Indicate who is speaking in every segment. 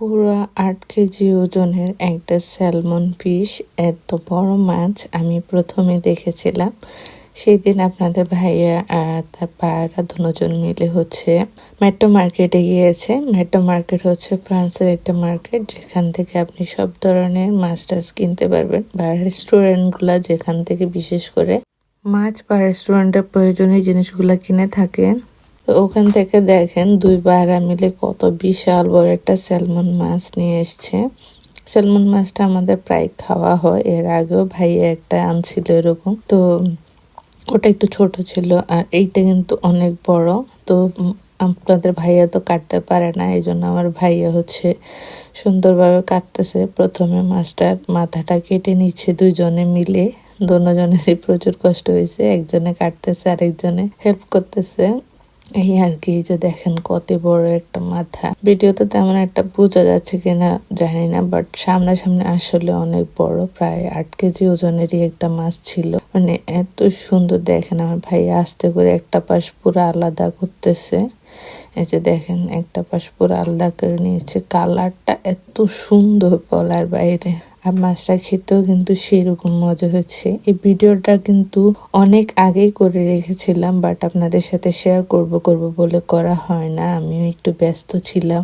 Speaker 1: পুরো 8 কেজি ওজনের একটা স্যালমন ফিশ, এত বড় মাছ আমি প্রথমে দেখেছিলাম। সেদিন আপনাদের ভাইয়া আর তার পাড়া দুজন মিলে মেট্রো মার্কেটে গিয়েছে। মেট্রো মার্কেট হচ্ছে ফ্রান্সের একটা মার্কেট, যেখান থেকে আপনি সব ধরনের মাছ টাছ কিনতে পারবেন, বা রেস্টুরেন্টগুলা যেখান থেকে বিশেষ করে মাছ বা রেস্টুরেন্টের প্রয়োজনীয় জিনিসগুলা কিনে থাকেন। তো ওখান থেকে দেখেন দুই ভাইরা মিলে কত বিশাল বড় একটা স্যালমন মাছ নিয়ে এসছে। স্যালমন মাছটা আমাদের প্রায় খাওয়া হয়, এর আগেও ভাইয়া একটা আনছিল এরকম। তো ওটা একটু ছোট ছিল, আর এইটা কিন্তু অনেক বড়। তো আপনাদের ভাইয়া তো কাটতে পারে না, এই জন্য আমার ভাইয়া সুন্দরভাবে কাটতেছে। প্রথমে মাছটার মাথাটা কেটে নিচ্ছে দুইজনে মিলে। দুজনেরই প্রচুর কষ্ট হয়েছে, একজনে কাটতেছে আর একজনে হেল্প করতেছে। এই আর কি, যে দেখেন কত বড় একটা মাথা। ভিডিওতে তেমন একটা বোঝা যাচ্ছে কিনা জানি না, বাট সামনাসামনি আসলে অনেক বড়, প্রায় 8 কেজি ওজনেরই একটা মাছ ছিল। মানে এত সুন্দর, দেখেন আমার ভাই আস্তে করে একটা পাশ পুরো আলাদা করতেছে। এই যে দেখেন একটা পাশ পুরো আলাদা করে নিয়েছে। কালারটা এত সুন্দর বলার বাইরে, আর মাছটা খেতেও কিন্তু সেরকম মজা হচ্ছে। এই ভিডিওটা কিন্তু অনেক আগেই করে রেখেছিলাম, বাট আপনাদের সাথে শেয়ার করব বলে করা হয় না। আমিও একটু ব্যস্ত ছিলাম,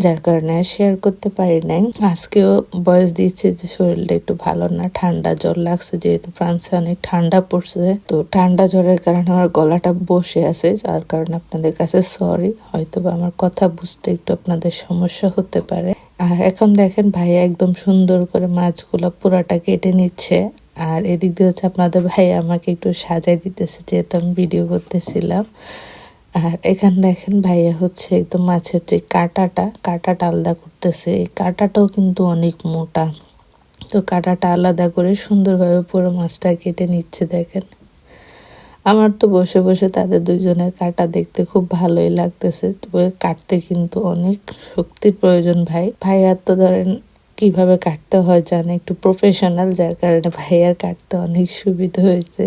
Speaker 1: যার কারণে শেয়ার করতে পারি নাই। আজকেও বয়স দিচ্ছে যে শরীরটা একটু ভালো না, ঠান্ডা জ্বর লাগছে, যেহেতু ফ্রান্সে অনেক ঠান্ডা পড়ছে। তো ঠান্ডা জ্বরের কারণে আমার গলাটা বসে আছে, যার কারণে আপনাদের কাছে সরি, হয়তো বা আমার কথা বুঝতে একটু আপনাদের সমস্যা হতে পারে। আর এখন দেখেন ভাইয়া একদম সুন্দর করে মাছগুলো পুরাটা কেটে নিচ্ছে। আর এদিক দিয়ে আপনাদের ভাইয়া আমাকে একটু সাজাই দিতেছে, যেহেতু আমি ভিডিও করতেছিলাম। আর এখানে দেখেন ভাইয়া একদম মাছের যে কাঁটাটা আলাদা করতেছে। এই কাঁটাটাও কিন্তু অনেক মোটা। তো কাঁটাটা আলাদা করে সুন্দরভাবে পুরো মাছটা কেটে নিচ্ছে। দেখেন আমার তো বসে বসে তাদের দুইজনের কাটা দেখতে খুব ভালোই লাগতেছে। তবে কাটতে কিন্তু অনেক শক্তির প্রয়োজন। ভাইয়ার তো ধরেন কিভাবে কাটতে হয় জানে, একটু প্রফেশনাল, যার কারণে ভাইয়ার কাটতে অনেক সুবিধা হয়েছে।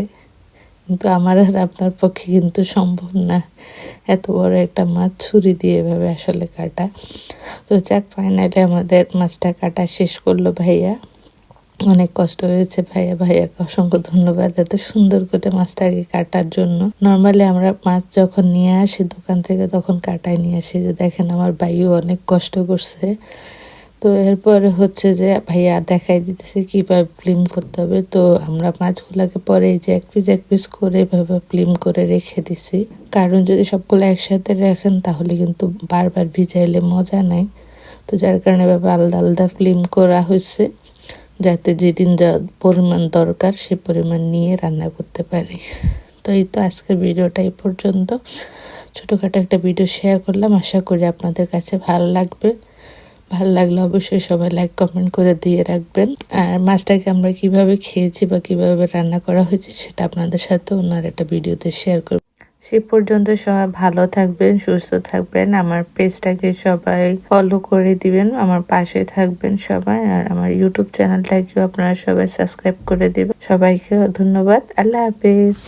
Speaker 1: কিন্তু আমার আর আপনার পক্ষে কিন্তু সম্ভব না এত বড় একটা মাছ ছুরি দিয়ে এভাবে আসলে কাটা। তো যাক, ফাইনালি আমাদের মাছটা কাটা শেষ করলো ভাইয়া। অনেক কষ্ট হয়েছে ভাইয়াকে অসংখ্য ধন্যবাদ এত সুন্দর করে মাছটাকে কাটার জন্য। নর্মালি আমরা মাছ যখন নিয়ে আসি দোকান থেকে, তখন কাটায় নিয়ে আসি। যে দেখেন আমার ভাইও অনেক কষ্ট করছে। তো এরপরে যে ভাইয়া দেখাই দিতেছে কিভাবে ফিল্ম করতে হবে। তো আমরা মাছগুলাকে পরে যে এক পিস করে এভাবে ফিল্ম করে রেখে দিছি, কারণ যদি সবগুলো একসাথে রাখেন তাহলে কিন্তু বারবার ভিজাইলে মজা নাই। তো যার কারণে এভাবে আলাদা আলাদা ফিল্ম করা হয়েছে, যাতে যেদিন যা পরিমাণ দরকার সে পরিমাণ নিয়ে রান্না করতে পারি। তো এই তো আজকের ভিডিওটা এই পর্যন্ত। ছোটোখাটো একটা ভিডিও শেয়ার করলাম, আশা করি আপনাদের কাছে ভালো লাগলে অবশ্যই সবাই লাইক কমেন্ট করে দিয়ে রাখবেন। আর মাছটাকে আমরা কিভাবে খেয়েছি বা কিভাবে রান্না করা হয়েছে সেটা আপনাদের সাথে অন্য একটা ভিডিওতে শেয়ার করব। সে পর্যন্ত সবাই ভালো থাকবেন, সুস্থ থাকবেন। আমার পেজটাকে সবাই ফলো করে দিবেন, আমার পাশে থাকবেন সবাই। আর আমার ইউটিউব চ্যানেলটাকেও আপনারা সবাই সাবস্ক্রাইব করে দিবেন। সবাইকে ধন্যবাদ। আল্লাহ হাফেজ।